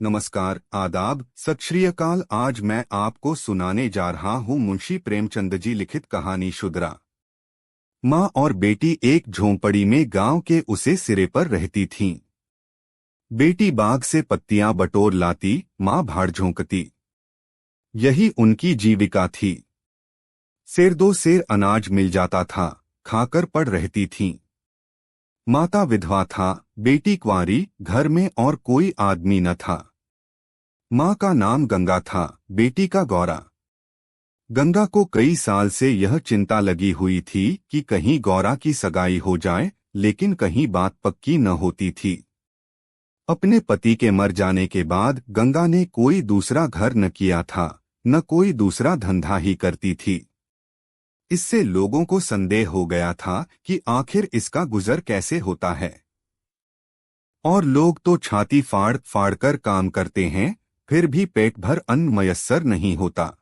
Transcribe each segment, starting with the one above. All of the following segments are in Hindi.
नमस्कार, आदाब, सत श्री अकाल। आज मैं आपको सुनाने जा रहा हूँ मुंशी प्रेमचंद जी लिखित कहानी शुद्रा। माँ और बेटी एक झोंपड़ी में गांव के उसे सिरे पर रहती थीं। बेटी बाग से पत्तियां बटोर लाती, माँ भाड़ झोंकती। यही उनकी जीविका थी। सेर दो सेर अनाज मिल जाता था, खाकर पड़ रहती थीं। माता विधवा था, बेटी कुंवारी, घर में और कोई आदमी न था। माँ का नाम गंगा था, बेटी का गौरा। गंगा को कई साल से यह चिंता लगी हुई थी कि कहीं गौरा की सगाई हो जाए, लेकिन कहीं बात पक्की न होती थी। अपने पति के मर जाने के बाद गंगा ने कोई दूसरा घर न किया था, न कोई दूसरा धंधा ही करती थी। इससे लोगों को संदेह हो गया था कि आखिर इसका गुजर कैसे होता है। और लोग तो छाती फाड़ फाड़ कर काम करते हैं, फिर भी पेट भर अन्न मयस्सर नहीं होता।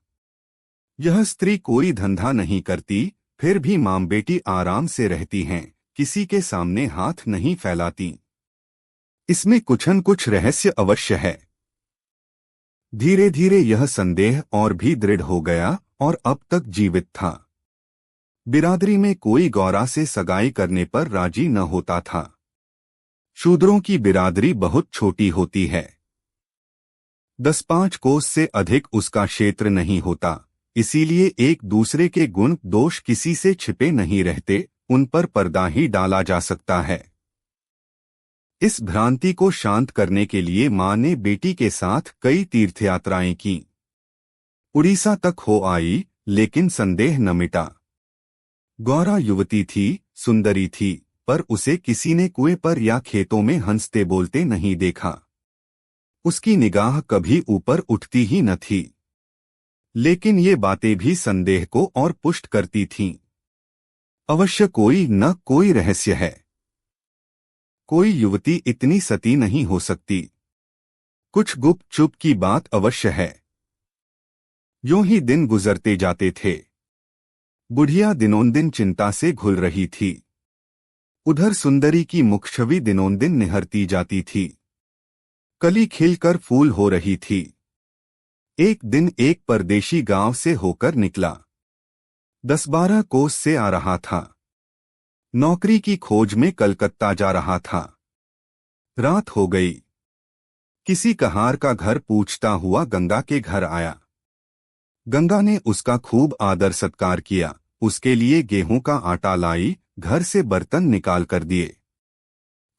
यह स्त्री कोई धंधा नहीं करती, फिर भी मां बेटी आराम से रहती हैं, किसी के सामने हाथ नहीं फैलाती। इसमें कुछ न कुछ रहस्य अवश्य है। धीरे धीरे यह संदेह और भी दृढ़ हो गया और अब तक जीवित था। बिरादरी में कोई गौरा से सगाई करने पर राजी न होता था। शूद्रों की बिरादरी बहुत छोटी होती है। 10-5 कोस से अधिक उसका क्षेत्र नहीं होता, इसीलिए एक दूसरे के गुण दोष किसी से छिपे नहीं रहते, उन पर पर्दा ही डाला जा सकता है। इस भ्रांति को शांत करने के लिए मां ने बेटी के साथ कई तीर्थयात्राएं की। उड़ीसा तक हो आई, लेकिन संदेह न मिटा। गौरा युवती थी, सुंदरी थी, पर उसे किसी ने कुएं पर या खेतों में हंसते बोलते नहीं देखा। उसकी निगाह कभी ऊपर उठती ही न थी। लेकिन ये बातें भी संदेह को और पुष्ट करती थीं। अवश्य कोई न कोई रहस्य है। कोई युवती इतनी सती नहीं हो सकती। कुछ गुप्त चुप की बात अवश्य है। यूं ही दिन गुजरते जाते थे। बुढ़िया दिनोंदिन चिंता से घुल रही थी। उधर सुंदरी की मुखछवि दिनोंदिन निहरती जाती थी। कली खिलकर फूल हो रही थी। एक दिन एक परदेशी गांव से होकर निकला। 10-12 कोस से आ रहा था। नौकरी की खोज में कलकत्ता जा रहा था। रात हो गई। किसी कहार का घर पूछता हुआ गंगा के घर आया। गंगा ने उसका खूब आदर सत्कार किया, उसके लिए गेहूं का आटा लाई, घर से बर्तन निकाल कर दिए।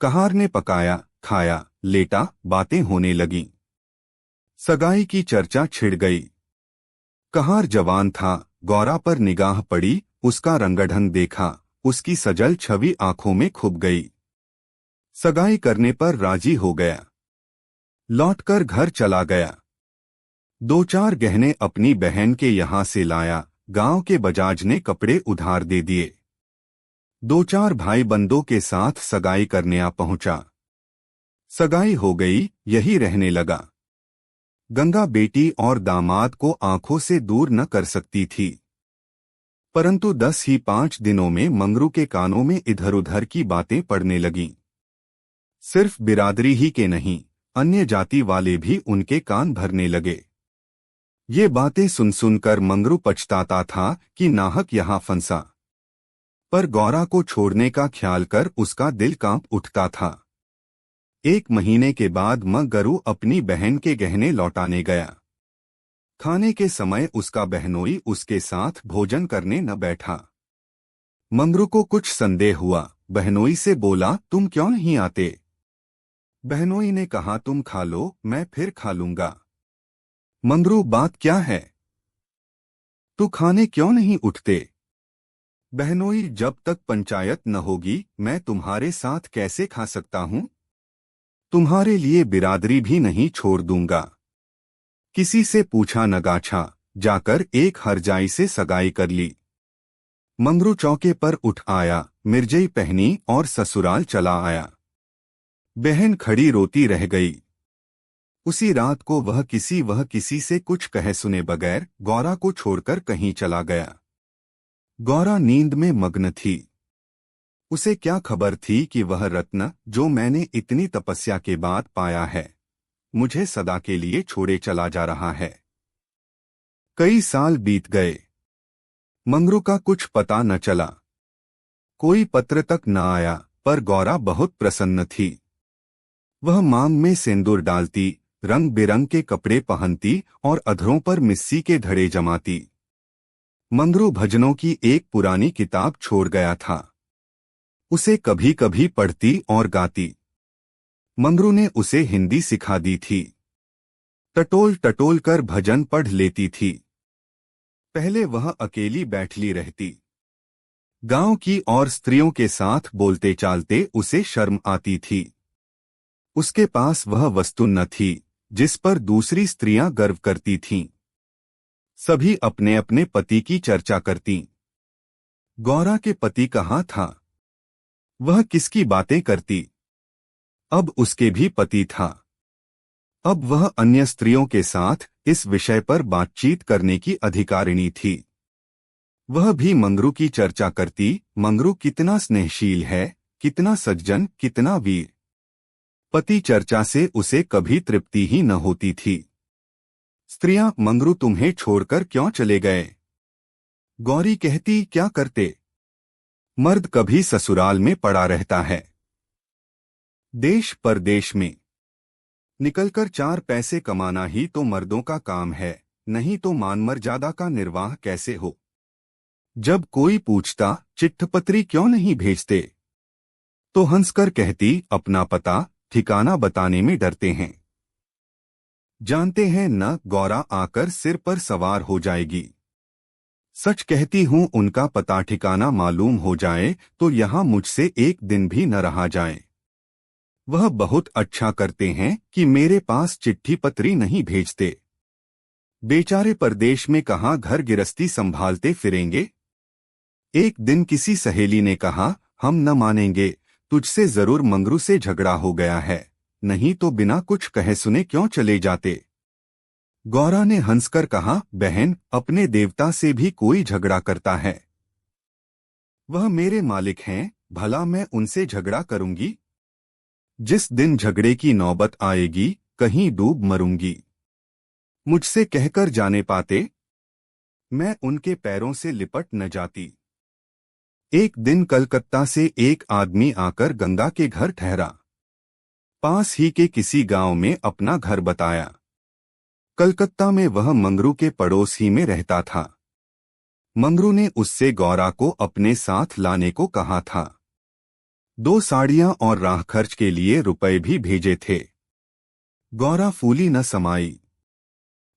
कहार ने पकाया, खाया, लेटा, बातें होने लगीं। सगाई की चर्चा छिड़ गई। कहार जवान था, गौरा पर निगाह पड़ी, उसका रंगढंग देखा, उसकी सजल छवि आंखों में खुब गई। सगाई करने पर राजी हो गया। लौटकर घर चला गया। 2-4 गहने अपनी बहन के यहां से लाया, गांव के बजाज ने कपड़े उधार दे दिए। 2-4 भाई बंदों के साथ सगाई करने आ पहुंचा। सगाई हो गई, यही रहने लगा। गंगा बेटी और दामाद को आंखों से दूर न कर सकती थी। परंतु 5 दिनों में मंगरू के कानों में इधर उधर की बातें पड़ने लगीं। सिर्फ बिरादरी ही के नहीं, अन्य जाति वाले भी उनके कान भरने लगे। ये बातें सुन सुनकर मंगरू पछताता था कि नाहक यहाँ फंसा। पर गौरा को छोड़ने का ख्याल कर उसका दिल कांप उठता था। 1 महीने के बाद मंगरू अपनी बहन के गहने लौटाने गया। खाने के समय उसका बहनोई उसके साथ भोजन करने न बैठा। मंगरू को कुछ संदेह हुआ, बहनोई से बोला, तुम क्यों नहीं आते? बहनोई ने कहा, तुम खा लो, मैं फिर खा लूंगा। मंगरू, बात क्या है? तू खाने क्यों नहीं उठते? बहनोई, जब तक पंचायत न होगी मैं तुम्हारे साथ कैसे खा सकता हूं? तुम्हारे लिए बिरादरी भी नहीं छोड़ दूंगा। किसी से पूछा न गाछा, जाकर एक हरजाई से सगाई कर ली। मंगरू चौके पर उठ आया, मिर्जई पहनी और ससुराल चला आया। बहन खड़ी रोती रह गई। उसी रात को वह किसी से कुछ कहे सुने बगैर गौरा को छोड़कर कहीं चला गया। गौरा नींद में मग्न थी। उसे क्या खबर थी कि वह रत्न जो मैंने इतनी तपस्या के बाद पाया है, मुझे सदा के लिए छोड़े चला जा रहा है। कई साल बीत गए, मंगरू का कुछ पता न चला। कोई पत्र तक न आया, पर गौरा बहुत प्रसन्न थी। वह मांग में सिंदूर डालती, रंग बिरंग के कपड़े पहनती और अधरों पर मिस्सी के धड़े जमाती। मंगरू भजनों की एक पुरानी किताब छोड़ गया था। उसे कभी कभी पढ़ती और गाती। मंगरू ने उसे हिंदी सिखा दी थी। टटोल टटोल कर भजन पढ़ लेती थी। पहले वह अकेली बैठली रहती। गांव की और स्त्रियों के साथ बोलते चालते उसे शर्म आती थी। उसके पास वह वस्तु न थी जिस पर दूसरी स्त्रियां गर्व करती थीं। सभी अपने अपने पति की चर्चा करतीं। गौरा के पति कहाँ था? वह किसकी बातें करती? अब उसके भी पति था। अब वह अन्य स्त्रियों के साथ इस विषय पर बातचीत करने की अधिकारिणी थी। वह भी मंगरू की चर्चा करती। मंगरू कितना स्नेहशील है, कितना सज्जन, कितना वीर। पति चर्चा से उसे कभी तृप्ति ही न होती थी। स्त्रियां, मंगरू तुम्हें छोड़कर क्यों चले गए? गौरी कहती, क्या करते? मर्द कभी ससुराल में पड़ा रहता है। देश परदेश में निकलकर 4 पैसे कमाना ही तो मर्दों का काम है, नहीं तो मान मर्यादा का निर्वाह कैसे हो? जब कोई पूछता, चिट्ठपत्री क्यों नहीं भेजते, तो हंसकर कहती, अपना पता ठिकाना बताने में डरते हैं। जानते हैं न, गौरा आकर सिर पर सवार हो जाएगी। सच कहती हूं, उनका पता ठिकाना मालूम हो जाए तो यहां मुझसे एक दिन भी न रहा जाए। वह बहुत अच्छा करते हैं कि मेरे पास चिट्ठी पत्री नहीं भेजते। बेचारे परदेश में कहाँ घर गिरस्ती संभालते फिरेंगे। एक दिन किसी सहेली ने कहा, हम न मानेंगे, तुझसे जरूर मंगरू से झगड़ा हो गया है, नहीं तो बिना कुछ कहे सुने क्यों चले जाते। गौरा ने हंसकर कहा, बहन, अपने देवता से भी कोई झगड़ा करता है। वह मेरे मालिक हैं, भला मैं उनसे झगड़ा करूंगी? जिस दिन झगड़े की नौबत आएगी, कहीं डूब मरूंगी। मुझसे कहकर जाने पाते, मैं उनके पैरों से लिपट न जाती। एक दिन कलकत्ता से एक आदमी आकर गंगा के घर ठहरा। पास ही के किसी गांव में अपना घर बताया। कलकत्ता में वह मंगरू के पड़ोस ही में रहता था। मंगरू ने उससे गौरा को अपने साथ लाने को कहा था। 2 साड़ियां और राह खर्च के लिए रुपए भी भेजे थे। गौरा फूली न समाई।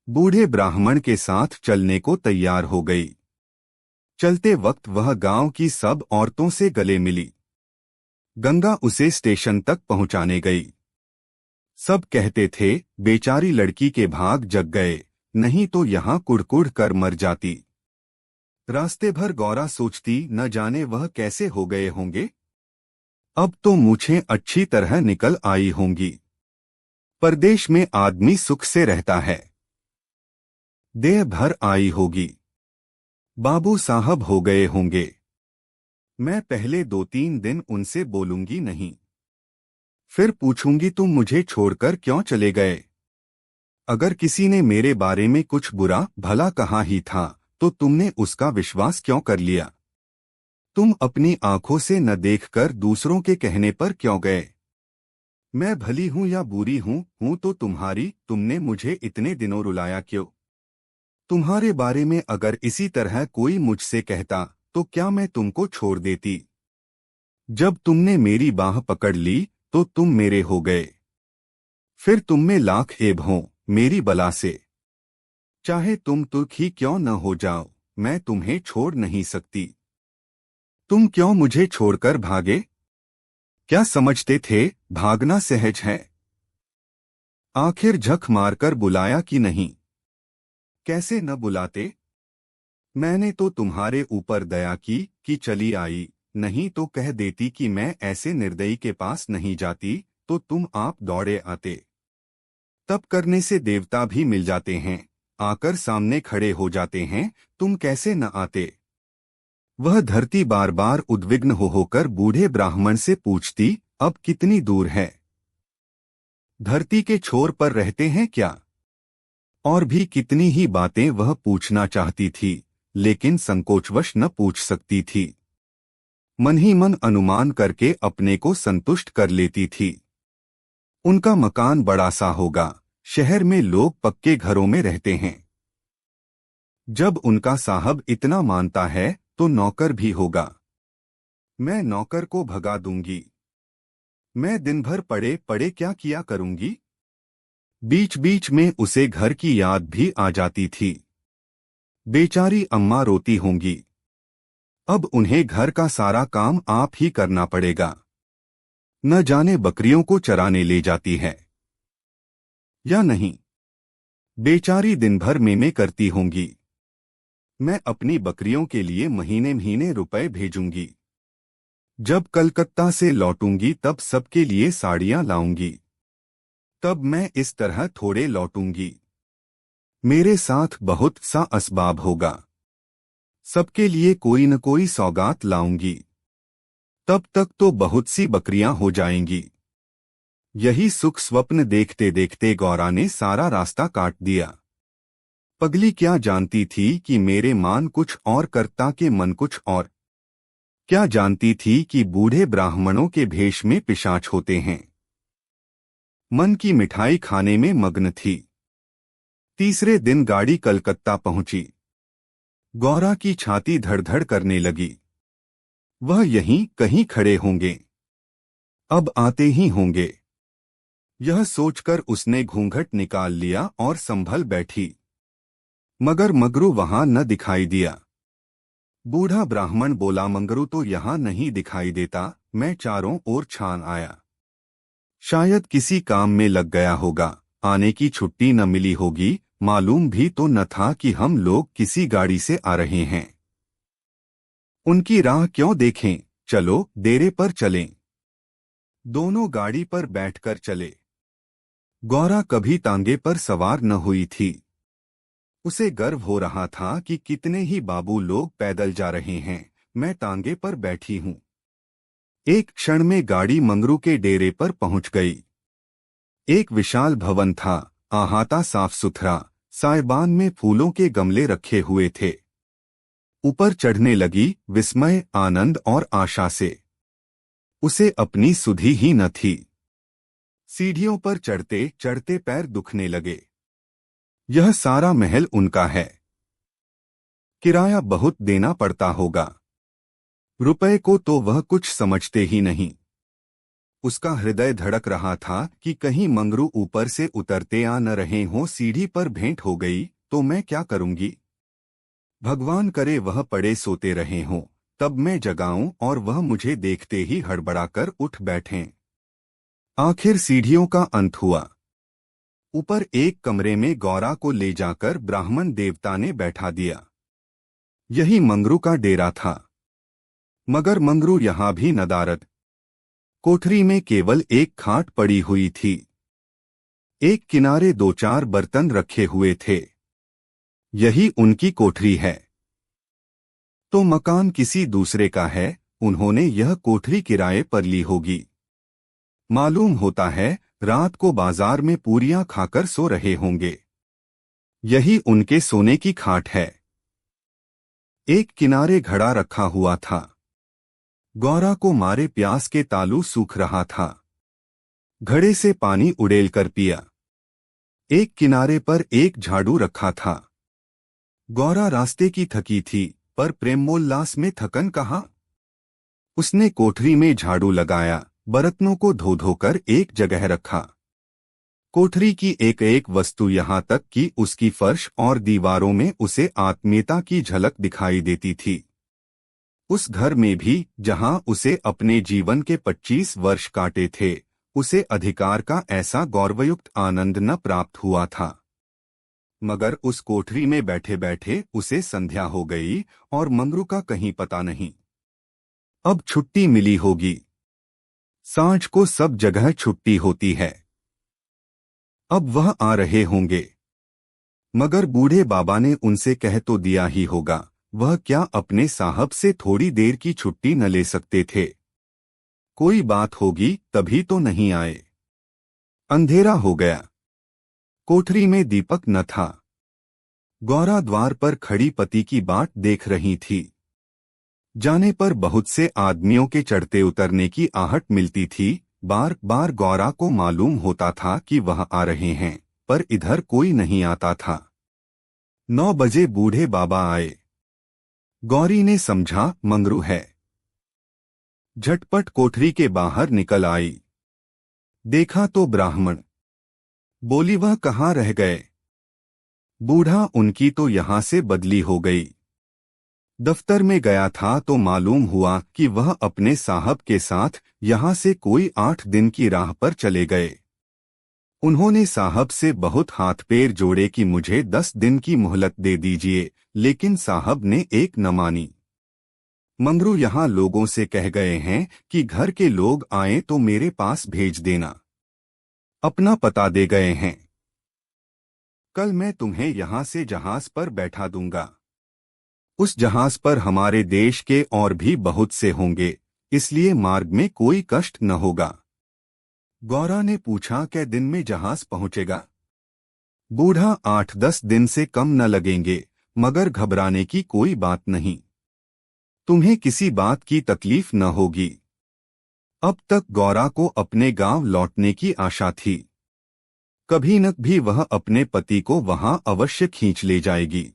बूढ़े ब्राह्मण के साथ चलने को तैयार हो गई। चलते वक्त वह गांव की सब औरतों से गले मिली। गंगा उसे स्टेशन तक पहुंचाने गई। सब कहते थे, बेचारी लड़की के भाग जग गए, नहीं तो यहां कुड़कुड़ कर मर जाती। रास्ते भर गौरा सोचती, न जाने वह कैसे हो गए होंगे। अब तो मूछें अच्छी तरह निकल आई होंगी। परदेश में आदमी सुख से रहता है। देह भर आई होगी। बाबू साहब हो गए होंगे। मैं पहले 2-3 दिन उनसे बोलूंगी नहीं। फिर पूछूंगी, तुम मुझे छोड़कर क्यों चले गए? अगर किसी ने मेरे बारे में कुछ बुरा भला कहा ही था, तो तुमने उसका विश्वास क्यों कर लिया? तुम अपनी आंखों से न देखकर दूसरों के कहने पर क्यों गए? मैं भली हूं या बुरी हूं तो तुम्हारी, तुमने मुझे इतने दिनों रुलाया क्यों? तुम्हारे बारे में अगर इसी तरह कोई मुझसे कहता, तो क्या मैं तुमको छोड़ देती? जब तुमने मेरी बाह पकड़ ली, तो तुम मेरे हो गए। फिर तुम में लाख ऐब हों, मेरी बला से। चाहे तुम तुर्क ही क्यों न हो जाओ, मैं तुम्हें छोड़ नहीं सकती। तुम क्यों मुझे छोड़कर भागे? क्या समझते थे भागना सहज है? आखिर झक मारकर बुलाया कि नहीं? कैसे न बुलाते? मैंने तो तुम्हारे ऊपर दया की कि चली आई, नहीं तो कह देती कि मैं ऐसे निर्दयी के पास नहीं जाती, तो तुम आप दौड़े आते। तप करने से देवता भी मिल जाते हैं, आकर सामने खड़े हो जाते हैं, तुम कैसे न आते? वह धरती बार बार उद्विग्न होकर बूढ़े ब्राह्मण से पूछती, अब कितनी दूर है? धरती के छोर पर रहते हैं क्या? और भी कितनी ही बातें वह पूछना चाहती थी, लेकिन संकोचवश न पूछ सकती थी। मन ही मन अनुमान करके अपने को संतुष्ट कर लेती थी। उनका मकान बड़ा सा होगा, शहर में लोग पक्के घरों में रहते हैं। जब उनका साहब इतना मानता है तो नौकर भी होगा। मैं नौकर को भगा दूंगी। मैं दिन भर पड़े पड़े क्या किया करूंगी? बीच बीच में उसे घर की याद भी आ जाती थी। बेचारी अम्मा रोती होंगी। अब उन्हें घर का सारा काम आप ही करना पड़ेगा। न जाने बकरियों को चराने ले जाती है या नहीं। बेचारी दिन भर मेमे करती होंगी। मैं अपनी बकरियों के लिए महीने महीने रुपए भेजूंगी। जब कलकत्ता से लौटूंगी तब सबके लिए साड़ियां लाऊंगी। तब मैं इस तरह थोड़े लौटूंगी। मेरे साथ बहुत सा असबाब होगा। सबके लिए कोई न कोई सौगात लाऊंगी। तब तक तो बहुत सी बकरियां हो जाएंगी। यही सुख स्वप्न देखते देखते गौरा ने सारा रास्ता काट दिया। पगली क्या जानती थी कि मेरे मान कुछ और करता के मन कुछ और। क्या जानती थी कि बूढ़े ब्राह्मणों के भेष में पिशाच होते हैं। मन की मिठाई खाने में मग्न थी। तीसरे दिन गाड़ी कलकत्ता पहुंची। गौरा की छाती धड़धड़ करने लगी। वह यहीं कहीं खड़े होंगे। अब आते ही होंगे। यह सोचकर उसने घूंघट निकाल लिया और संभल बैठी। मगर मंगरू वहां न दिखाई दिया। बूढ़ा ब्राह्मण बोला, मंगरू तो यहां नहीं दिखाई देता। मैं चारों ओर छान आया। शायद किसी काम में लग गया होगा। आने की छुट्टी न मिली होगी। मालूम भी तो न था कि हम लोग किसी गाड़ी से आ रहे हैं। उनकी राह क्यों देखें, चलो डेरे पर चलें। दोनों गाड़ी पर बैठकर चले। गौरा कभी तांगे पर सवार न हुई थी। उसे गर्व हो रहा था कि कितने ही बाबू लोग पैदल जा रहे हैं, मैं तांगे पर बैठी हूं। एक क्षण में गाड़ी मंगरू के डेरे पर पहुंच गई। एक विशाल भवन था, अहाता साफ सुथरा। साइबान में फूलों के गमले रखे हुए थे। ऊपर चढ़ने लगी विस्मय, आनंद और आशा से। उसे अपनी सुधि ही न थी। सीढ़ियों पर चढ़ते चढ़ते पैर दुखने लगे। यह सारा महल उनका है। किराया बहुत देना पड़ता होगा। रुपए को तो वह कुछ समझते ही नहीं। उसका हृदय धड़क रहा था कि कहीं मंगरू ऊपर से उतरते आ न रहे हों। सीढ़ी पर भेंट हो गई तो मैं क्या करूंगी? भगवान करे वह पड़े सोते रहे हों, तब मैं जगाऊं और वह मुझे देखते ही हड़बड़ाकर उठ बैठें। आखिर सीढ़ियों का अंत हुआ। ऊपर एक कमरे में गौरा को ले जाकर ब्राह्मण देवता ने बैठा दिया। यही मंगरू का डेरा था। मगर मंगरू यहां भी नदारद। कोठरी में केवल एक खाट पड़ी हुई थी। एक किनारे दो चार बर्तन रखे हुए थे। यही उनकी कोठरी है। तो मकान किसी दूसरे का है। उन्होंने यह कोठरी किराए पर ली होगी। मालूम होता है रात को बाजार में पूरियां खाकर सो रहे होंगे। यही उनके सोने की खाट है। एक किनारे घड़ा रखा हुआ था। गौरा को मारे प्यास के तालू सूख रहा था। घड़े से पानी उड़ेल कर पिया। एक किनारे पर एक झाड़ू रखा था। गौरा रास्ते की थकी थी, पर प्रेमोल्लास में थकन कहाँ। उसने कोठरी में झाड़ू लगाया, बर्तनों को धो धोकर एक जगह रखा। कोठरी की एक एक वस्तु यहाँ तक कि उसकी फर्श और दीवारों में उसे आत्मीयता की झलक दिखाई देती थी। उस घर में भी जहाँ उसे अपने जीवन के 25 वर्ष काटे थे, उसे अधिकार का ऐसा गौरवयुक्त आनंद न प्राप्त हुआ था। मगर उस कोठरी में बैठे बैठे उसे संध्या हो गई और मंगरू का कहीं पता नहीं। अब छुट्टी मिली होगी। सांझ को सब जगह छुट्टी होती है। अब वह आ रहे होंगे। मगर बूढ़े बाबा ने उनसे कह तो दिया ही होगा, वह क्या अपने साहब से थोड़ी देर की छुट्टी न ले सकते थे? कोई बात होगी तभी तो नहीं आए। अंधेरा हो गया। कोठरी में दीपक न था। गौरा द्वार पर खड़ी पति की बाट देख रही थी। जाने पर बहुत से आदमियों के चढ़ते उतरने की आहट मिलती थी। बार बार गौरा को मालूम होता था कि वह आ रहे हैं, पर इधर कोई नहीं आता था। 9 बजे बूढ़े बाबा आए। गौरी ने समझा मंगरू है। झटपट कोठरी के बाहर निकल आई। देखा तो ब्राह्मण। बोली वह कहाँ रह गए? बूढ़ा उनकी तो यहाँ से बदली हो गई। दफ्तर में गया था तो मालूम हुआ कि वह अपने साहब के साथ यहाँ से कोई 8 दिन की राह पर चले गए। उन्होंने साहब से बहुत हाथ पैर जोड़े कि मुझे 10 दिन की मोहलत दे दीजिए, लेकिन साहब ने एक न मानी। मंगरू यहाँ लोगों से कह गए हैं कि घर के लोग आए तो मेरे पास भेज देना। अपना पता दे गए हैं। कल मैं तुम्हें यहाँ से जहाज पर बैठा दूंगा। उस जहाज पर हमारे देश के और भी बहुत से होंगे, इसलिए मार्ग में कोई कष्ट न होगा। गौरा ने पूछा कै दिन में जहाज पहुंचेगा? बूढ़ा 8-10 दिन से कम न लगेंगे, मगर घबराने की कोई बात नहीं। तुम्हें किसी बात की तकलीफ न होगी। अब तक गौरा को अपने गांव लौटने की आशा थी। कभी न भी वह अपने पति को वहां अवश्य खींच ले जाएगी।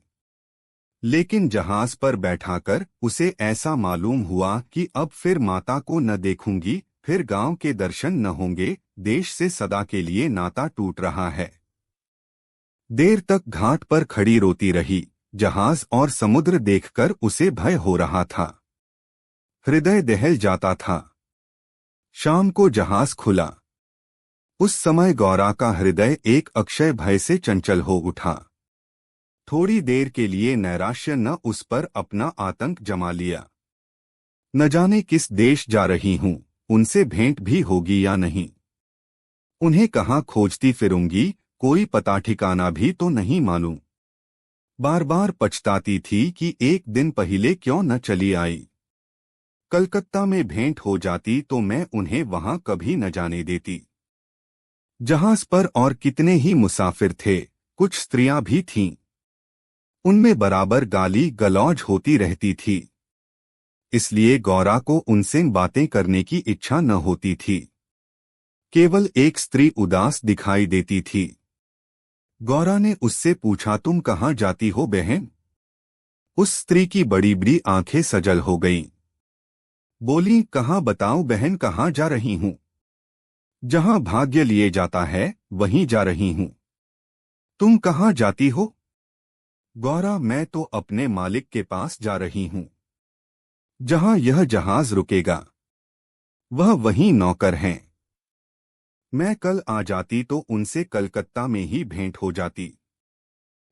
लेकिन जहाज पर बैठाकर उसे ऐसा मालूम हुआ कि अब फिर माता को न देखूंगी, फिर गांव के दर्शन न होंगे, देश से सदा के लिए नाता टूट रहा है। देर तक घाट पर खड़ी रोती रही। जहाज और समुद्र देखकर उसे भय हो रहा था। हृदय दहल जाता था। शाम को जहाज खुला। उस समय गौरा का हृदय एक अक्षय भय से चंचल हो उठा। थोड़ी देर के लिए नैराश्य न उस पर अपना आतंक जमा लिया। न जाने किस देश जा रही हूं, उनसे भेंट भी होगी या नहीं। उन्हें कहाँ खोजती फिरूंगी, कोई पता ठिकाना भी तो नहीं मालूम। बार बार पछताती थी कि एक दिन पहले क्यों न चली आई। कलकत्ता में भेंट हो जाती तो मैं उन्हें वहां कभी न जाने देती। जहाज पर और कितने ही मुसाफिर थे, कुछ स्त्रियां भी थीं। उनमें बराबर गाली गलौज होती रहती थी, इसलिए गौरा को उनसे बातें करने की इच्छा न होती थी। केवल एक स्त्री उदास दिखाई देती थी। गौरा ने उससे पूछा, तुम कहाँ जाती हो बहन? उस स्त्री की बड़ी बड़ी आंखें सजल हो गईं। बोली, कहाँ बताऊं बहन, कहाँ जा रही हूं? जहां भाग्य लिए जाता है वहीं जा रही हूं। तुम कहाँ जाती हो? गौरा, मैं तो अपने मालिक के पास जा रही हूं। जहां यह जहाज रुकेगा वह वहीं नौकर हैं। मैं कल आ जाती तो उनसे कलकत्ता में ही भेंट हो जाती।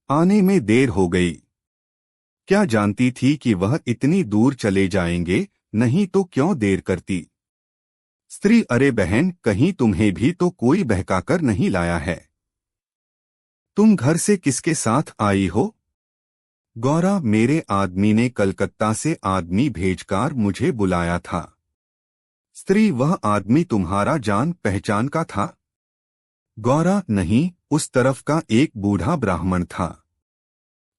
आने में देर हो गई। क्या जानती थी कि वह इतनी दूर चले जाएंगे, नहीं तो क्यों देर करती। स्त्री, अरे बहन, कहीं तुम्हें भी तो कोई बहकाकर नहीं लाया है? तुम घर से किसके साथ आई हो? गौरा, मेरे आदमी ने कलकत्ता से आदमी भेजकर मुझे बुलाया था। स्त्री, वह आदमी तुम्हारा जान पहचान का था? गौरा, नहीं, उस तरफ का एक बूढ़ा ब्राह्मण था।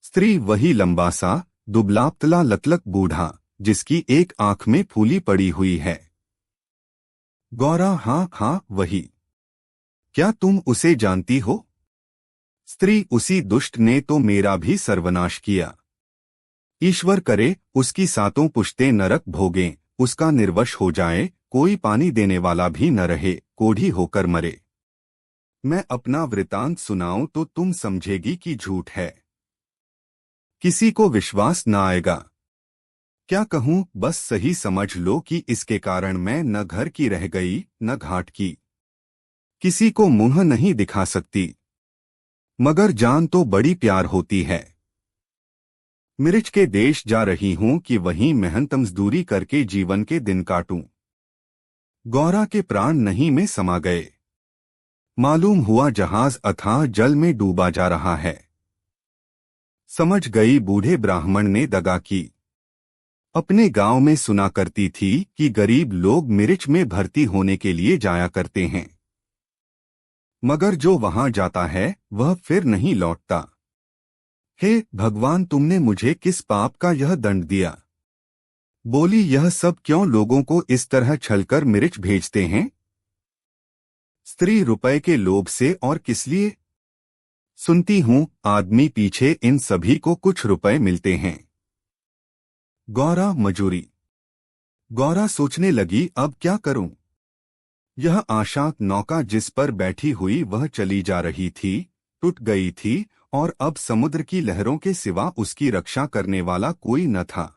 स्त्री, वही लंबा सा दुबला-पतला लतलक बूढ़ा, जिसकी एक आंख में फूली पड़ी हुई है। गौरा, हाँ हाँ वही। क्या तुम उसे जानती हो? स्त्री, उसी दुष्ट ने तो मेरा भी सर्वनाश किया। ईश्वर करे उसकी 7 पुश्तें नरक भोगें, उसका निर्वश हो जाए, कोई पानी देने वाला भी न रहे, कोढ़ी होकर मरे। मैं अपना वृतांत सुनाऊं तो तुम समझेगी कि झूठ है। किसी को विश्वास न आएगा। क्या कहूं, बस सही समझ लो कि इसके कारण मैं न घर की रह गई न घाट की। किसी को मुंह नहीं दिखा सकती, मगर जान तो बड़ी प्यार होती है। मिर्च के देश जा रही हूं कि वहीं मेहनत मजदूरी करके जीवन के दिन काटूं। गौरा के प्राण नहीं में समा गए। मालूम हुआ जहाज अथाह जल में डूबा जा रहा है। समझ गई बूढ़े ब्राह्मण ने दगा की। अपने गांव में सुना करती थी कि गरीब लोग मिर्च में भर्ती होने के लिए जाया करते हैं। मगर जो वहां जाता है वह फिर नहीं लौटता। हे भगवान, तुमने मुझे किस पाप का यह दंड दिया? बोली, यह सब क्यों लोगों को इस तरह छलकर मिर्च भेजते हैं? स्त्री रुपए के लोभ से और किस लिए? सुनती हूं आदमी पीछे इन सभी को कुछ रुपए मिलते हैं। गौरा मजूरी। गौरा सोचने लगी, अब क्या करूं? यह आशा नौका जिस पर बैठी हुई वह चली जा रही थी, टूट गई थी और अब समुद्र की लहरों के सिवा उसकी रक्षा करने वाला कोई न था।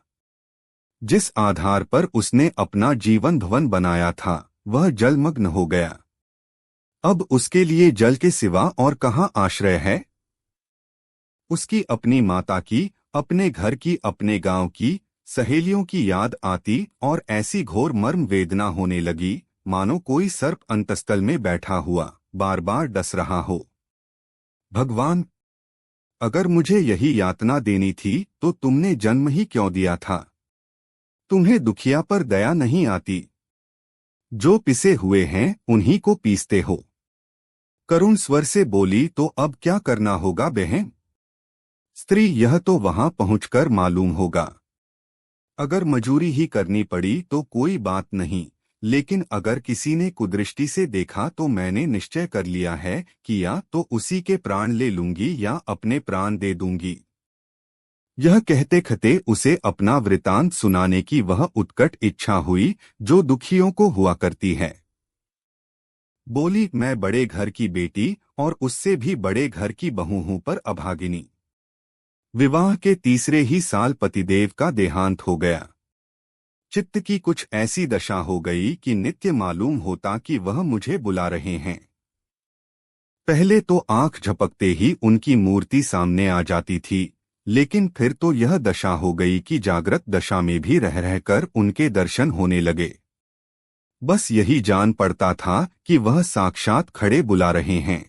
जिस आधार पर उसने अपना जीवन भवन बनाया था वह जलमग्न हो गया। अब उसके लिए जल के सिवा और कहाँ आश्रय है? उसकी अपनी माता की, अपने घर की, अपने गांव की, सहेलियों की याद आती और ऐसी घोर मर्म वेदना होने लगी मानो कोई सर्प अंतस्तल में बैठा हुआ बार बार डस रहा हो। भगवान, अगर मुझे यही यातना देनी थी तो तुमने जन्म ही क्यों दिया था? तुम्हें दुखिया पर दया नहीं आती? जो पिसे हुए हैं उन्हीं को पीसते हो। करुण स्वर से बोली, तो अब क्या करना होगा बहन? स्त्री, यह तो वहां पहुंचकर मालूम होगा। अगर मजूरी ही करनी पड़ी तो कोई बात नहीं, लेकिन अगर किसी ने कुदृष्टि से देखा तो मैंने निश्चय कर लिया है कि या तो उसी के प्राण ले लूंगी या अपने प्राण दे दूंगी। यह कहते कहते उसे अपना वृतांत सुनाने की वह उत्कट इच्छा हुई जो दुखियों को हुआ करती है। बोली, मैं बड़े घर की बेटी और उससे भी बड़े घर की बहू हूं पर अभागिनी। विवाह के तीसरे ही साल पतिदेव का देहांत हो गया। चित्त की कुछ ऐसी दशा हो गई कि नित्य मालूम होता कि वह मुझे बुला रहे हैं। पहले तो आंख झपकते ही उनकी मूर्ति सामने आ जाती थी, लेकिन फिर तो यह दशा हो गई कि जागृत दशा में भी रह रहकर उनके दर्शन होने लगे। बस यही जान पड़ता था कि वह साक्षात खड़े बुला रहे हैं।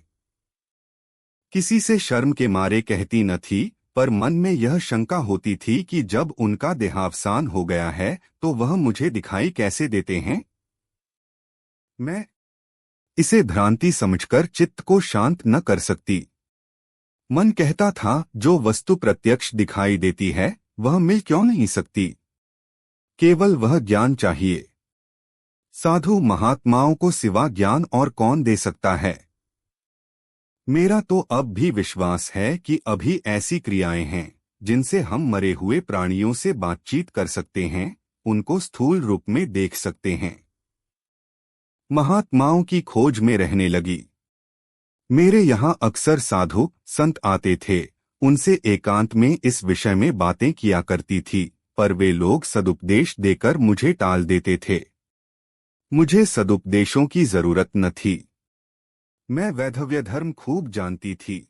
किसी से शर्म के मारे कहती न थी, पर मन में यह शंका होती थी कि जब उनका देहावसान हो गया है तो वह मुझे दिखाई कैसे देते हैं। मैं इसे भ्रांति समझकर चित्त को शांत न कर सकती। मन कहता था, जो वस्तु प्रत्यक्ष दिखाई देती है वह मिल क्यों नहीं सकती? केवल वह ज्ञान चाहिए। साधु महात्माओं को सिवा ज्ञान और कौन दे सकता है? मेरा तो अब भी विश्वास है कि अभी ऐसी क्रियाएं हैं जिनसे हम मरे हुए प्राणियों से बातचीत कर सकते हैं, उनको स्थूल रूप में देख सकते हैं। महात्माओं की खोज में रहने लगी। मेरे यहाँ अक्सर साधु संत आते थे, उनसे एकांत में इस विषय में बातें किया करती थी, पर वे लोग सदुपदेश देकर मुझे टाल देते थे। मुझे सदुपदेशों की जरूरत न थी। मैं वैधव्य धर्म खूब जानती थी।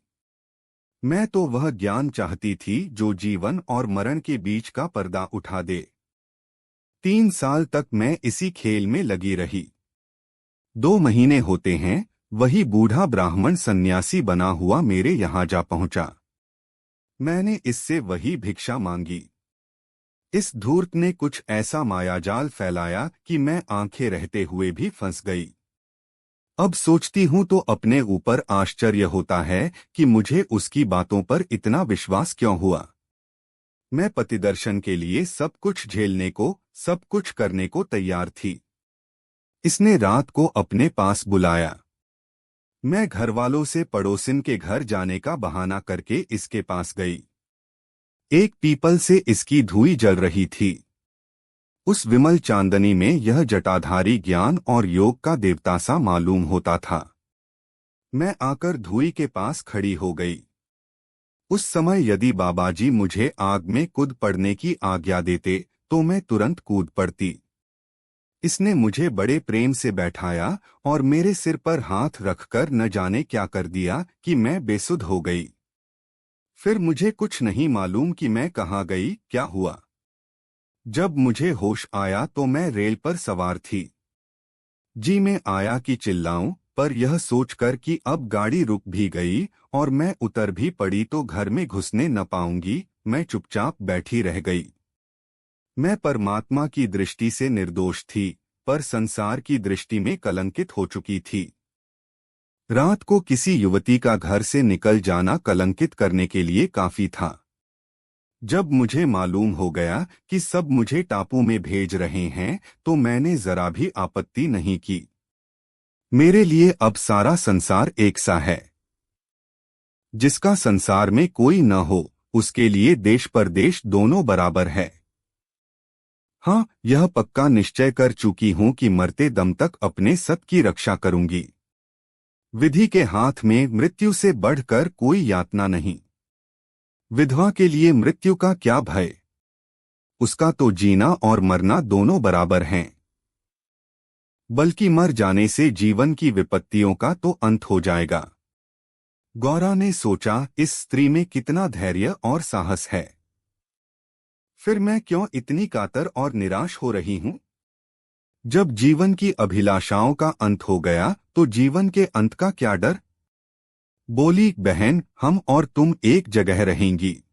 मैं तो वह ज्ञान चाहती थी जो जीवन और मरण के बीच का पर्दा उठा दे। 3 साल तक मैं इसी खेल में लगी रही। 2 महीने होते हैं, वही बूढ़ा ब्राह्मण सन्यासी बना हुआ मेरे यहाँ जा पहुंचा। मैंने इससे वही भिक्षा मांगी। इस धूर्त ने कुछ ऐसा मायाजाल फैलाया कि मैं आंखें रहते हुए भी फंस गई। अब सोचती हूं तो अपने ऊपर आश्चर्य होता है कि मुझे उसकी बातों पर इतना विश्वास क्यों हुआ। मैं पतिदर्शन के लिए सब कुछ झेलने को, सब कुछ करने को तैयार थी। इसने रात को अपने पास बुलाया। मैं घरवालों से पड़ोसिन के घर जाने का बहाना करके इसके पास गई। एक पीपल से इसकी धुई जल रही थी। उस विमल चांदनी में यह जटाधारी ज्ञान और योग का देवता सा मालूम होता था। मैं आकर धुई के पास खड़ी हो गई। उस समय यदि बाबाजी मुझे आग में कूद पड़ने की आज्ञा देते तो मैं तुरंत कूद पड़ती। इसने मुझे बड़े प्रेम से बैठाया और मेरे सिर पर हाथ रखकर न जाने क्या कर दिया कि मैं बेसुध हो गई। फिर मुझे कुछ नहीं मालूम कि मैं कहाँ गई, क्या हुआ। जब मुझे होश आया तो मैं रेल पर सवार थी। जी में आया कि चिल्लाऊं, पर यह सोचकर कि अब गाड़ी रुक भी गई और मैं उतर भी पड़ी तो घर में घुसने न पाऊंगी, मैं चुपचाप बैठी रह गई। मैं परमात्मा की दृष्टि से निर्दोष थी, पर संसार की दृष्टि में कलंकित हो चुकी थी। रात को किसी युवती का घर से निकल जाना कलंकित करने के लिए काफी था। जब मुझे मालूम हो गया कि सब मुझे टापू में भेज रहे हैं तो मैंने जरा भी आपत्ति नहीं की। मेरे लिए अब सारा संसार एक सा है। जिसका संसार में कोई न हो उसके लिए देश परदेश दोनों बराबर है। हाँ, यह पक्का निश्चय कर चुकी हूं कि मरते दम तक अपने सत की रक्षा करूंगी। विधि के हाथ में मृत्यु से बढ़कर कोई यातना नहीं। विधवा के लिए मृत्यु का क्या भय, उसका तो जीना और मरना दोनों बराबर हैं। बल्कि मर जाने से जीवन की विपत्तियों का तो अंत हो जाएगा। गौरा ने सोचा, इस स्त्री में कितना धैर्य और साहस है। फिर मैं क्यों इतनी कातर और निराश हो रही हूं? जब जीवन की अभिलाषाओं का अंत हो गया तो जीवन के अंत का क्या डर? बोली, बहन, हम और तुम एक जगह रहेंगी।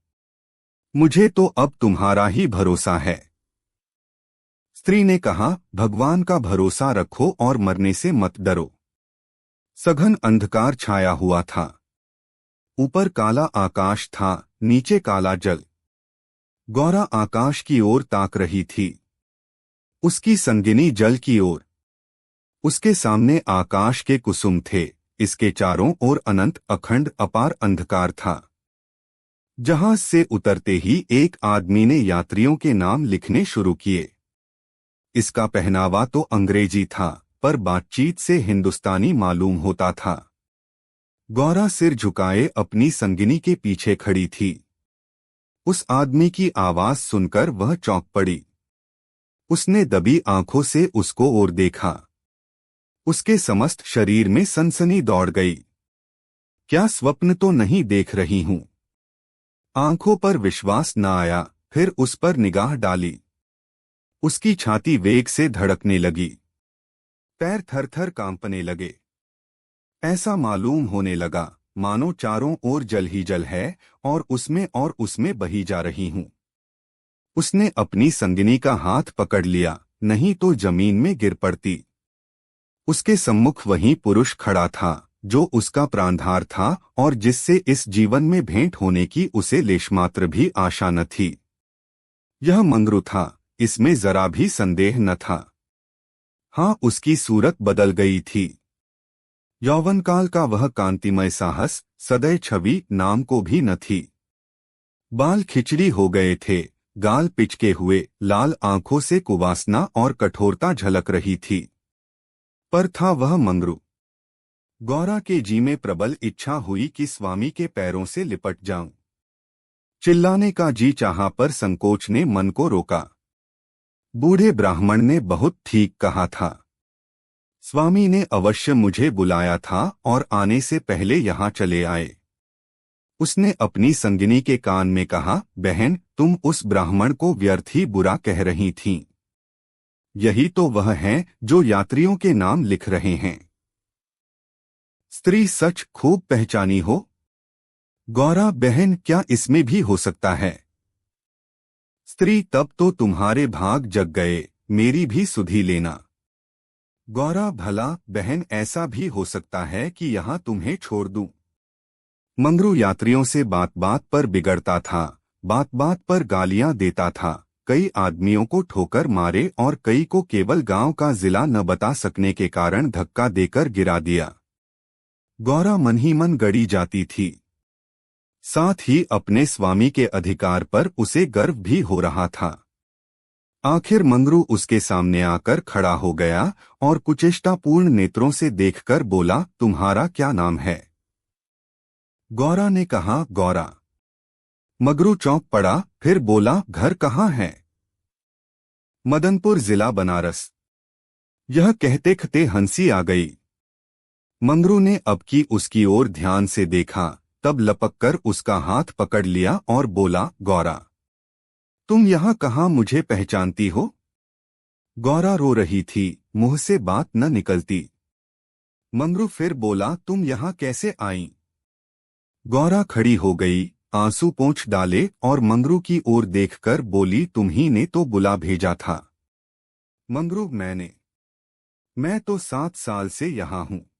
मुझे तो अब तुम्हारा ही भरोसा है। स्त्री ने कहा, भगवान का भरोसा रखो और मरने से मत डरो। सघन अंधकार छाया हुआ था। ऊपर काला आकाश था, नीचे काला जल। गौरा आकाश की ओर ताक रही थी, उसकी संगिनी जल की ओर। उसके सामने आकाश के कुसुम थे, इसके चारों ओर अनंत अखंड अपार अंधकार था। जहाज से उतरते ही एक आदमी ने यात्रियों के नाम लिखने शुरू किए। इसका पहनावा तो अंग्रेजी था पर बातचीत से हिंदुस्तानी मालूम होता था। गौरा सिर झुकाए अपनी संगिनी के पीछे खड़ी थी। उस आदमी की आवाज सुनकर वह चौंक पड़ी। उसने दबी आंखों से उसको ओर देखा। उसके समस्त शरीर में सनसनी दौड़ गई। क्या स्वप्न तो नहीं देख रही हूं? आंखों पर विश्वास न आया, फिर उस पर निगाह डाली। उसकी छाती वेग से धड़कने लगी, पैर थर-थर कांपने लगे। ऐसा मालूम होने लगा मानो चारों ओर जल ही जल है और उसमें बही जा रही हूं। उसने अपनी संगिनी का हाथ पकड़ लिया, नहीं तो जमीन में गिर पड़ती। उसके सम्मुख वही पुरुष खड़ा था जो उसका प्राणधार था और जिससे इस जीवन में भेंट होने की उसे लेशमात्र भी आशा न थी। यह मंगरू था, इसमें जरा भी संदेह न था। हाँ, उसकी सूरत बदल गई थी। यौवनकाल का वह कांतिमय साहस सदैव छवि नाम को भी न थी। बाल खिचड़ी हो गए थे, गाल पिचके हुए, लाल आंखों से कुवासना और कठोरता झलक रही थी। पर था वह मंगरू। गौरा के जी में प्रबल इच्छा हुई कि स्वामी के पैरों से लिपट जाऊं। चिल्लाने का जी चाहा पर संकोच ने मन को रोका। बूढ़े ब्राह्मण ने बहुत ठीक कहा था। स्वामी ने अवश्य मुझे बुलाया था और आने से पहले यहाँ चले आए। उसने अपनी संगिनी के कान में कहा, बहन, तुम उस ब्राह्मण को व्यर्थ ही बुरा कह रही थीं। यही तो वह है जो यात्रियों के नाम लिख रहे हैं। स्त्री सच खूब पहचानी हो? गौरा, बहन, क्या इसमें भी हो सकता है? स्त्री, तब तो तुम्हारे भाग जग गए, मेरी भी सुधि लेना। गौरा, भला बहन, ऐसा भी हो सकता है कि यहाँ तुम्हें छोड़ दूं। मंगरू यात्रियों से बात बात पर बिगड़ता था, बात बात पर गालियां देता था। कई आदमियों को ठोकर मारे और कई को केवल गांव का जिला न बता सकने के कारण धक्का देकर गिरा दिया। गौरा मन ही मन गड़ी जाती थी। साथ ही अपने स्वामी के अधिकार पर उसे गर्व भी हो रहा था। आखिर मंगरू उसके सामने आकर खड़ा हो गया और कुचेष्टापूर्ण नेत्रों से देखकर बोला, तुम्हारा क्या नाम है? गौरा ने कहा, गौरा। मंगरू चौंक पड़ा, फिर बोला, घर कहाँ है? मदनपुर, जिला बनारस। यह कहते कहते हंसी आ गई। मंगरू ने अब की उसकी ओर ध्यान से देखा, तब लपककर उसका हाथ पकड़ लिया और बोला, गौरा, तुम यहाँ कहाँ मुझे पहचानती हो? गौरा रो रही थी, मुंह से बात न निकलती। मंगरू फिर बोला, तुम यहाँ कैसे आई? गौरा खड़ी हो गई, आंसू पोंछ डाले और मंगरू की ओर देखकर बोली, तुम्ही ने तो बुला भेजा था। मंगरू, मैं तो 7 साल से यहाँ हूँ।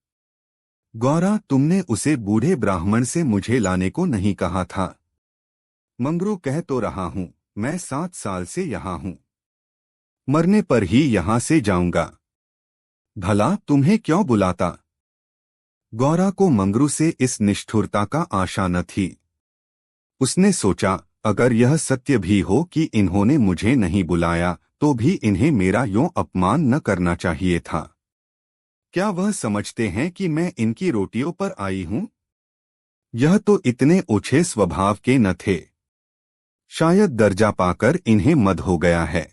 गौरा, तुमने उसे बूढ़े ब्राह्मण से मुझे लाने को नहीं कहा था। मंगरू, कह तो रहा हूं, मैं 7 साल से यहाँ हूं। मरने पर ही यहाँ से जाऊंगा। भला तुम्हें क्यों बुलाता? गौरा को मंगरू से इस निष्ठुरता का आशा न थी। उसने सोचा, अगर यह सत्य भी हो कि इन्होंने मुझे नहीं बुलाया, तो भी इन्हें मेरा यूं अपमान न करना चाहिए था। क्या वह समझते हैं कि मैं इनकी रोटियों पर आई हूं? यह तो इतने ओछे स्वभाव के न थे। शायद दर्जा पाकर इन्हें मद हो गया है।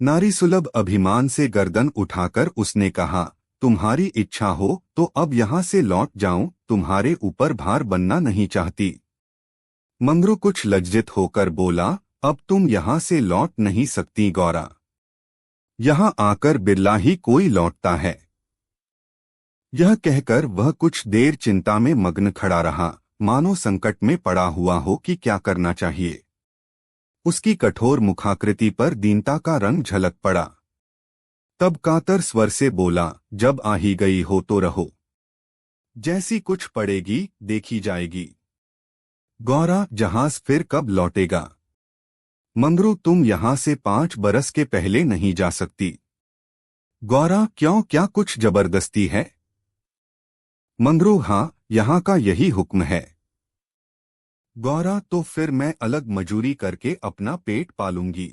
नारी सुलभ अभिमान से गर्दन उठाकर उसने कहा, तुम्हारी इच्छा हो तो अब यहाँ से लौट जाऊं, तुम्हारे ऊपर भार बनना नहीं चाहती। मंगरू कुछ लज्जित होकर बोला, अब तुम यहाँ से लौट नहीं सकती गौरा। यहाँ आकर बिरला ही कोई लौटता है। यह कहकर वह कुछ देर चिंता में मग्न खड़ा रहा, मानो संकट में पड़ा हुआ हो कि क्या करना चाहिए। उसकी कठोर मुखाकृति पर दीनता का रंग झलक पड़ा। तब कातर स्वर से बोला, जब आ ही गई हो तो रहो। जैसी कुछ पड़ेगी देखी जाएगी। गौरा, जहाज फिर कब लौटेगा? मंगरू, तुम यहाँ से 5 बरस के पहले नहीं जा सकती। गौरा, क्यों, क्या कुछ जबरदस्ती है? मंगरू, हाँ, यहाँ का यही हुक्म है। गौरा, तो फिर मैं अलग मजूरी करके अपना पेट पालूंगी।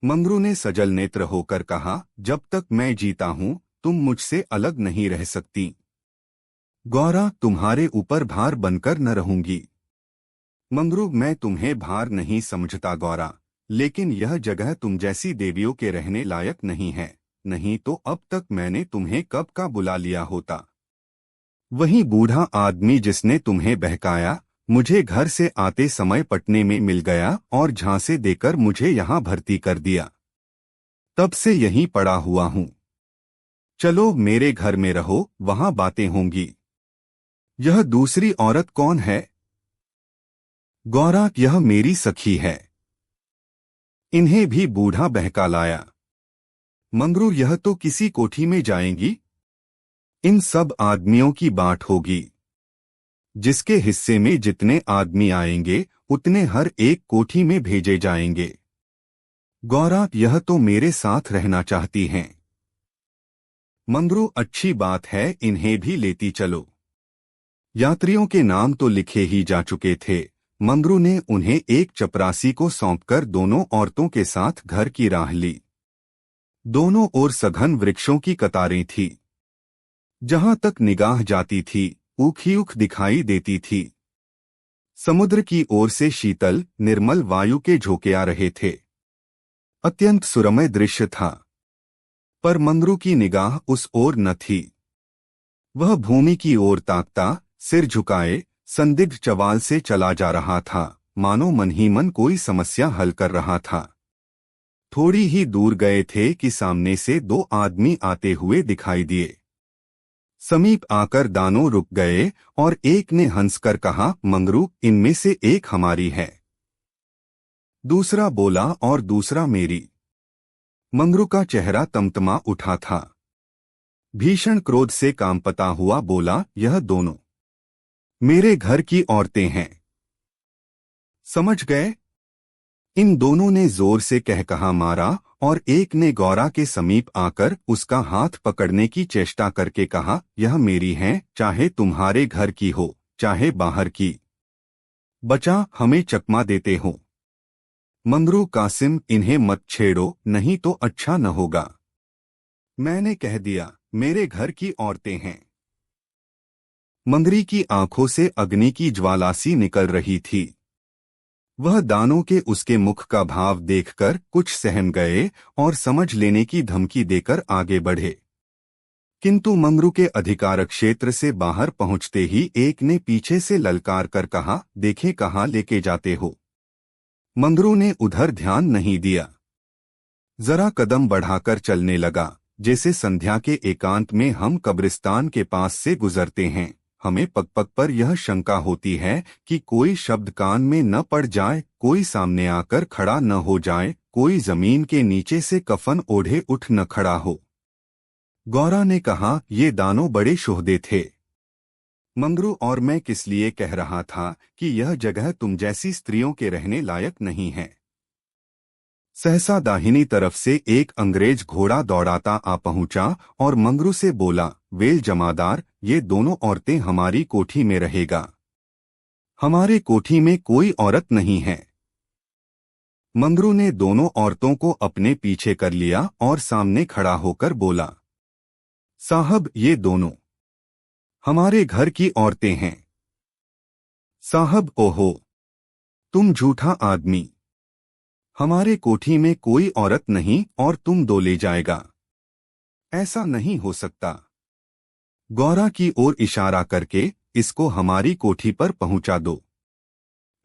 मंगरू ने सजल नेत्र होकर कहा, जब तक मैं जीता हूं तुम मुझसे अलग नहीं रह सकती। गौरा, तुम्हारे ऊपर भार बनकर न रहूंगी। मंगरू, मैं तुम्हें भार नहीं समझता गौरा, लेकिन यह जगह तुम जैसी देवियों के रहने लायक नहीं है, नहीं तो अब तक मैंने तुम्हें कब का बुला लिया होता। वही बूढ़ा आदमी जिसने तुम्हें बहकाया मुझे घर से आते समय पटने में मिल गया और झांसे देकर मुझे यहाँ भर्ती कर दिया। तब से यहीं पड़ा हुआ हूँ। चलो मेरे घर में रहो, वहां बातें होंगी। यह दूसरी औरत कौन है? गौरा, यह मेरी सखी है। इन्हें भी बूढ़ा बहका लाया। मंगरू, यह तो किसी कोठी में जाएंगी। इन सब आदमियों की बाँट होगी। जिसके हिस्से में जितने आदमी आएंगे उतने हर एक कोठी में भेजे जाएंगे। गौरा, यह तो मेरे साथ रहना चाहती हैं। मंगरू, अच्छी बात है, इन्हें भी लेती चलो। यात्रियों के नाम तो लिखे ही जा चुके थे। मंगरू ने उन्हें एक चपरासी को सौंपकर दोनों औरतों के साथ घर की राह ली। दोनों ओर सघन वृक्षों की कतारें थी। जहां तक निगाह जाती थी ऊख ही ऊख दिखाई देती थी। समुद्र की ओर से शीतल निर्मल वायु के झोंके आ रहे थे। अत्यंत सुरमय दृश्य था। पर मंगरू की निगाह उस ओर न थी। वह भूमि की ओर ताकता, सिर झुकाए, संदिग्ध चवाल से चला जा रहा था, मानो मन ही मन कोई समस्या हल कर रहा था। थोड़ी ही दूर गए थे कि सामने से 2 आदमी आते हुए दिखाई दिए। समीप आकर दानों रुक गए और एक ने हंसकर कहा, मंगरू, इनमें से एक हमारी है। दूसरा बोला, और दूसरा मेरी। मंगरू का चेहरा तमतमा उठा था। भीषण क्रोध से कांपता हुआ बोला, यह दोनों मेरे घर की औरतें हैं। समझ गए? इन दोनों ने जोर से कह कहा मारा और एक ने गौरा के समीप आकर उसका हाथ पकड़ने की चेष्टा करके कहा, यह मेरी हैं, चाहे तुम्हारे घर की हो चाहे बाहर की। बचा, हमें चकमा देते हो। मंगरू, कासिम, इन्हें मत छेड़ो, नहीं तो अच्छा न होगा। मैंने कह दिया, मेरे घर की औरतें हैं। मंगरी की आंखों से अग्नि की ज्वाला सी निकल रही थी। वह दानों के उसके मुख का भाव देखकर कुछ सहम गए और समझ लेने की धमकी देकर आगे बढ़े। किंतु मंगरू के अधिकार क्षेत्र से बाहर पहुंचते ही एक ने पीछे से ललकार कर कहा, देखें कहाँ लेके जाते हो। मंगरू ने उधर ध्यान नहीं दिया। जरा कदम बढ़ाकर चलने लगा, जैसे संध्या के एकांत में हम कब्रिस्तान के पास से गुजरते हैं। हमें पग पग पर यह शंका होती है कि कोई शब्द कान में न पड़ जाए, कोई सामने आकर खड़ा न हो जाए, कोई जमीन के नीचे से कफन ओढ़े उठ न खड़ा हो। गौरा ने कहा, ये दानों बड़े शोहदे थे। मंगरू, और मैं किस लिए कह रहा था कि यह जगह तुम जैसी स्त्रियों के रहने लायक नहीं है। सहसा दाहिनी तरफ से एक अंग्रेज घोड़ा दौड़ाता आ पहुंचा और मंगरू से बोला, वेल जमादार, ये दोनों औरतें हमारी कोठी में रहेगा। हमारे कोठी में कोई औरत नहीं है। मंगरू ने दोनों औरतों को अपने पीछे कर लिया और सामने खड़ा होकर बोला, साहब, ये दोनों हमारे घर की औरतें हैं। साहब, ओहो, तुम झूठा आदमी। हमारे कोठी में कोई औरत नहीं और तुम दो ले जाएगा। ऐसा नहीं हो सकता। गौरा की ओर इशारा करके इसको हमारी कोठी पर पहुंचा दो।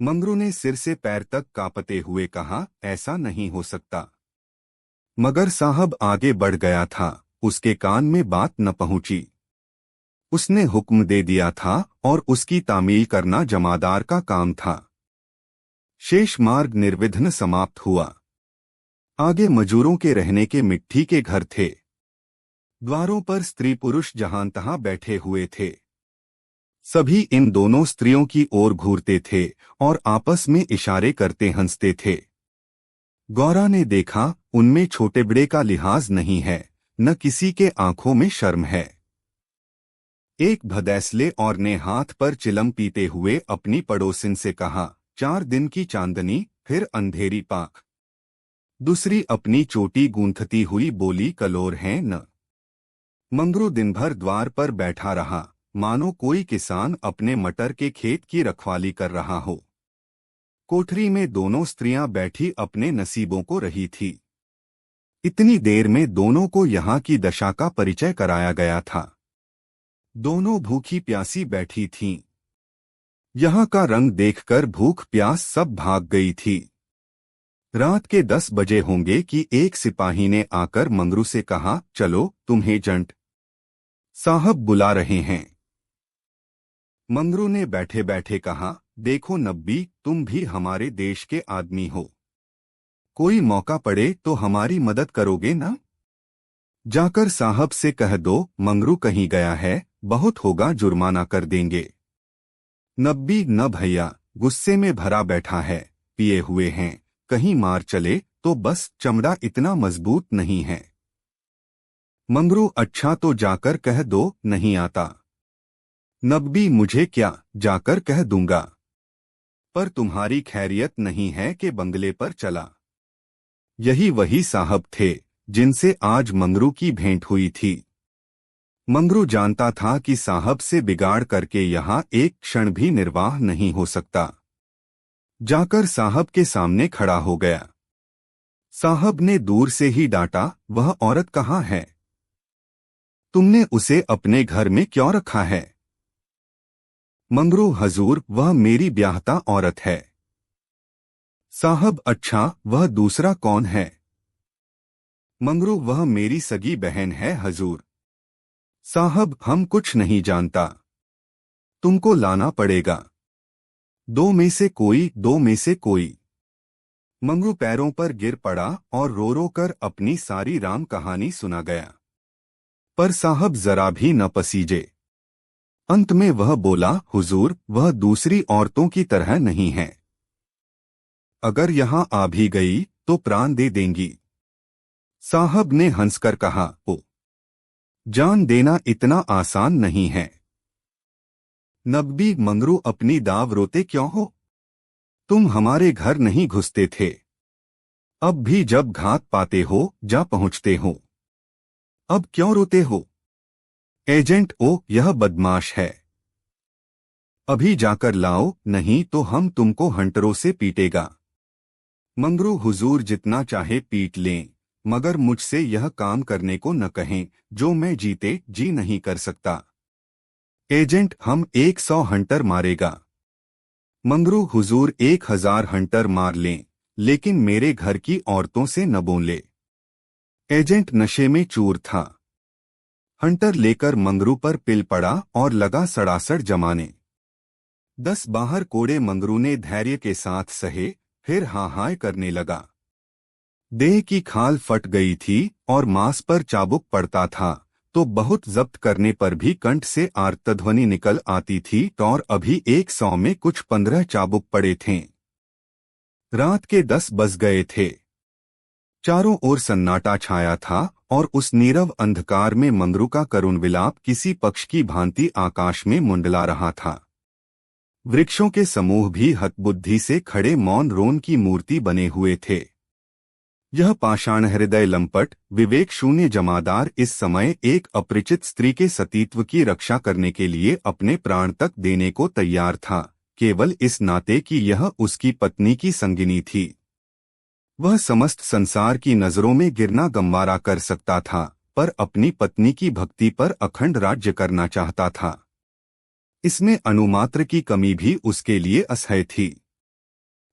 मंगरू ने सिर से पैर तक कांपते हुए कहा, ऐसा नहीं हो सकता। मगर साहब आगे बढ़ गया था, उसके कान में बात न पहुंची। उसने हुक्म दे दिया था और उसकी तामील करना जमादार का काम था। शेष मार्ग निर्विघ्न समाप्त हुआ। आगे मजूरों के रहने के मिट्टी के घर थे। द्वारों पर स्त्री पुरुष जहां तहां बैठे हुए थे। सभी इन दोनों स्त्रियों की ओर घूरते थे और आपस में इशारे करते हंसते थे। गौरा ने देखा, उनमें छोटे बड़े का लिहाज नहीं है, न किसी के आंखों में शर्म है। एक भदैसले और ने हाथ पर चिलम पीते हुए अपनी पड़ोसिन से कहा, 4 दिन की चांदनी, फिर अंधेरी पाक। दूसरी अपनी चोटी गूंथती हुई बोली, कलोर हैं न। मंगरू दिन भर द्वार पर बैठा रहा, मानो कोई किसान अपने मटर के खेत की रखवाली कर रहा हो। कोठरी में दोनों स्त्रियां बैठी अपने नसीबों को रही थी। इतनी देर में दोनों को यहाँ की दशा का परिचय कराया गया था। दोनों भूखी प्यासी बैठी थीं। यहाँ का रंग देखकर भूख प्यास सब भाग गई थी। रात के 10 बजे होंगे कि एक सिपाही ने आकर मंगरू से कहा, चलो, तुम्हें जंट साहब बुला रहे हैं। मंगरू ने बैठे बैठे कहा, देखो नब्बी, तुम भी हमारे देश के आदमी हो। कोई मौका पड़े तो हमारी मदद करोगे ना? जाकर साहब से कह दो, मंगरू कहीं गया है, बहुत होगा जुर्माना कर देंगे। नब्बी, न भैया, गुस्से में भरा बैठा है, पिए हुए हैं, कहीं मार चले तो बस, चमड़ा इतना मजबूत नहीं है। मंगरू, अच्छा तो जाकर कह दो, नहीं आता। नब्बी, मुझे क्या, जाकर कह दूंगा। पर तुम्हारी खैरियत नहीं है कि बंगले पर चला। यही वही साहब थे जिनसे आज मंगरू की भेंट हुई थी। मंगरू जानता था कि साहब से बिगाड़ करके यहाँ एक क्षण भी निर्वाह नहीं हो सकता। जाकर साहब के सामने खड़ा हो गया। साहब ने दूर से ही डांटा, वह औरत कहाँ है? तुमने उसे अपने घर में क्यों रखा है? मंगरू, हजूर, वह मेरी ब्याहता औरत है। साहब, अच्छा, वह दूसरा कौन है? मंगरू, वह मेरी सगी बहन है हजूर। साहब, हम कुछ नहीं जानता। तुमको लाना पड़ेगा। दो में से कोई, दो में से कोई। मंगरू पैरों पर गिर पड़ा और रो रो कर अपनी सारी राम कहानी सुना गया। पर साहब जरा भी न पसीजे। अंत में वह बोला, हुजूर, वह दूसरी औरतों की तरह नहीं है। अगर यहाँ आ भी गई तो प्राण दे देंगी। साहब ने हंसकर कहा, ओ, जान देना इतना आसान नहीं है। नब्बी, मंगरू, अपनी दाव रोते क्यों हो? तुम हमारे घर नहीं घुसते थे। अब भी जब घात पाते हो, जा पहुंचते हो। अब क्यों रोते हो? एजेंट, ओ, यह बदमाश है। अभी जाकर लाओ, नहीं तो हम तुमको हंटरों से पीटेगा। मंगरू, हुजूर जितना चाहे पीट लें, मगर मुझसे यह काम करने को न कहें जो मैं जीते जी नहीं कर सकता। एजेंट, हम 100 हंटर मारेगा। मंगरू, हुजूर 1000 हंटर मार लें, लेकिन मेरे घर की औरतों से न बोले। एजेंट नशे में चूर था। हंटर लेकर मंगरू पर पिल पड़ा और लगा सड़ासड़ जमाने। 10-12 कोड़े मंगरू ने धैर्य के साथ सहे, फिर हाय हाय करने लगा। देह की खाल फट गई थी और मांस पर चाबुक पड़ता था, तो बहुत जब्त करने पर भी कंठ से आर्तध्वनि निकल आती थी और अभी 100 में कुछ 15 चाबुक पड़े थे। रात के 10 बज गए थे। चारों ओर सन्नाटा छाया था और उस नीरव अंधकार में मंगरू का करुण विलाप किसी पक्ष की भांति आकाश में मुंडला रहा था। वृक्षों के समूह भी हतबुद्धि से खड़े मौन रोन की मूर्ति बने हुए थे। यह पाषाण हृदय लंपट विवेक शून्य जमादार इस समय एक अपरिचित स्त्री के सतीत्व की रक्षा करने के लिए अपने प्राण तक देने को तैयार था, केवल इस नाते कि यह उसकी पत्नी की संगिनी थी। वह समस्त संसार की नजरों में गिरना गंवारा कर सकता था, पर अपनी पत्नी की भक्ति पर अखंड राज्य करना चाहता था। इसमें अनुमात्र की कमी भी उसके लिए असह्य थी।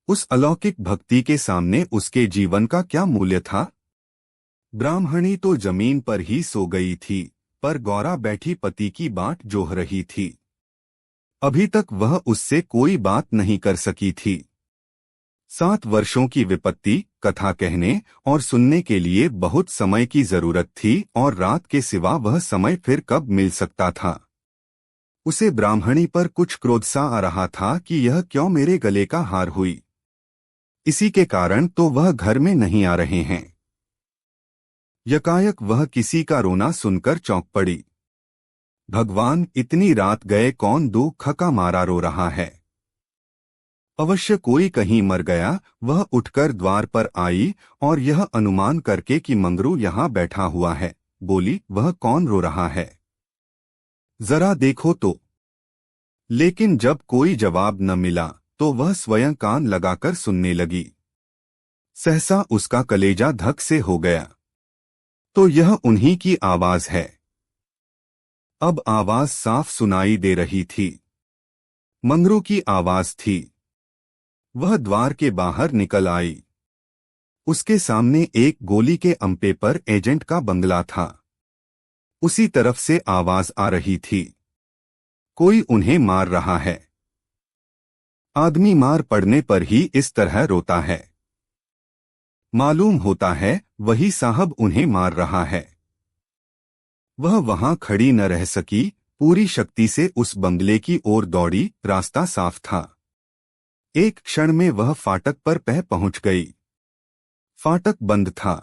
उस अलौकिक भक्ति के सामने उसके जीवन का क्या मूल्य था? ब्राह्मणी तो जमीन पर ही सो गई थी, पर गौरा बैठी पति की बाट जोह रही थी। अभी तक वह उससे कोई बात नहीं कर सकी थी। 7 वर्षों की विपत्ति कथा कहने और सुनने के लिए बहुत समय की जरूरत थी और रात के सिवा वह समय फिर कब मिल सकता था। उसे ब्राह्मणी पर कुछ क्रोध सा आ रहा था कि यह क्यों मेरे गले का हार हुई। इसी के कारण तो वह घर में नहीं आ रहे हैं। यकायक वह किसी का रोना सुनकर चौंक पड़ी। भगवान, इतनी रात गए कौन दुख का मारा रो रहा है? अवश्य कोई कहीं मर गया। वह उठकर द्वार पर आई और यह अनुमान करके कि मंगरू यहाँ बैठा हुआ है, बोली, वह कौन रो रहा है? जरा देखो तो। लेकिन जब कोई जवाब न मिला तो वह स्वयं कान लगाकर सुनने लगी। सहसा उसका कलेजा धक से हो गया। तो यह उन्हीं की आवाज है। अब आवाज साफ सुनाई दे रही थी। मंगरू की आवाज थी। वह द्वार के बाहर निकल आई। उसके सामने एक गोली के अम्पे पर एजेंट का बंगला था। उसी तरफ से आवाज आ रही थी, कोई उन्हें मार रहा है। आदमी मार पड़ने पर ही इस तरह रोता है। मालूम होता है वही साहब उन्हें मार रहा है। वह वहां खड़ी न रह सकी, पूरी शक्ति से उस बंगले की ओर दौड़ी। रास्ता साफ था। एक क्षण में वह फाटक पर पहुंच गई। फाटक बंद था।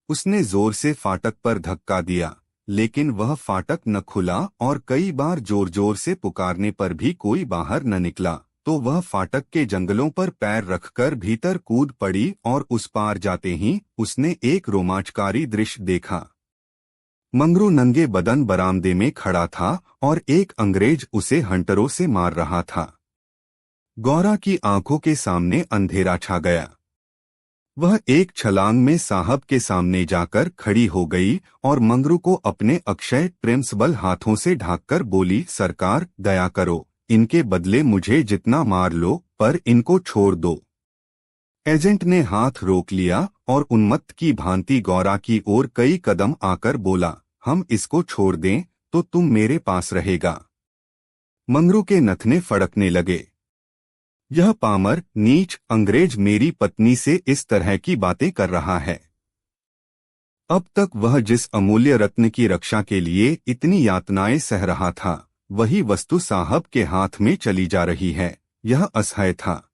उसने जोर से फाटक पर धक्का दिया, लेकिन वह फाटक न खुला और कई बार जोर जोर से पुकारने पर भी कोई बाहर न निकला। तो वह फाटक के जंगलों पर पैर रखकर भीतर कूद पड़ी और उस पार जाते ही उसने एक रोमांचकारी दृश्य देखा। मंगरू नंगे बदन बरामदे में खड़ा था और एक अंग्रेज उसे हंटरों से मार रहा था। गौरा की आंखों के सामने अंधेरा छा गया। वह एक छलांग में साहब के सामने जाकर खड़ी हो गई और मंगरू को अपने अक्षय प्रेमसबल हाथों से ढांककर बोली, सरकार, दया करो, इनके बदले मुझे जितना मार लो, पर इनको छोड़ दो। एजेंट ने हाथ रोक लिया और उन्मत्त की भांति गौरा की ओर कई कदम आकर बोला, हम इसको छोड़ दें तो तुम मेरे पास रहेगा। मंगरू के नथने फड़कने लगे। यह पामर नीच अंग्रेज मेरी पत्नी से इस तरह की बातें कर रहा है। अब तक वह जिस अमूल्य रत्न की रक्षा के लिए इतनी यातनाएं सह रहा था, वही वस्तु साहब के हाथ में चली जा रही है। यह असह्य था।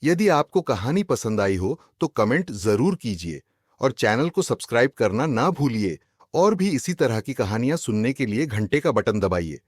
यदि आपको कहानी पसंद आई हो तो कमेंट जरूर कीजिए और चैनल को सब्सक्राइब करना ना भूलिए और भी इसी तरह की कहानियां सुनने के लिए घंटे का बटन दबाइए।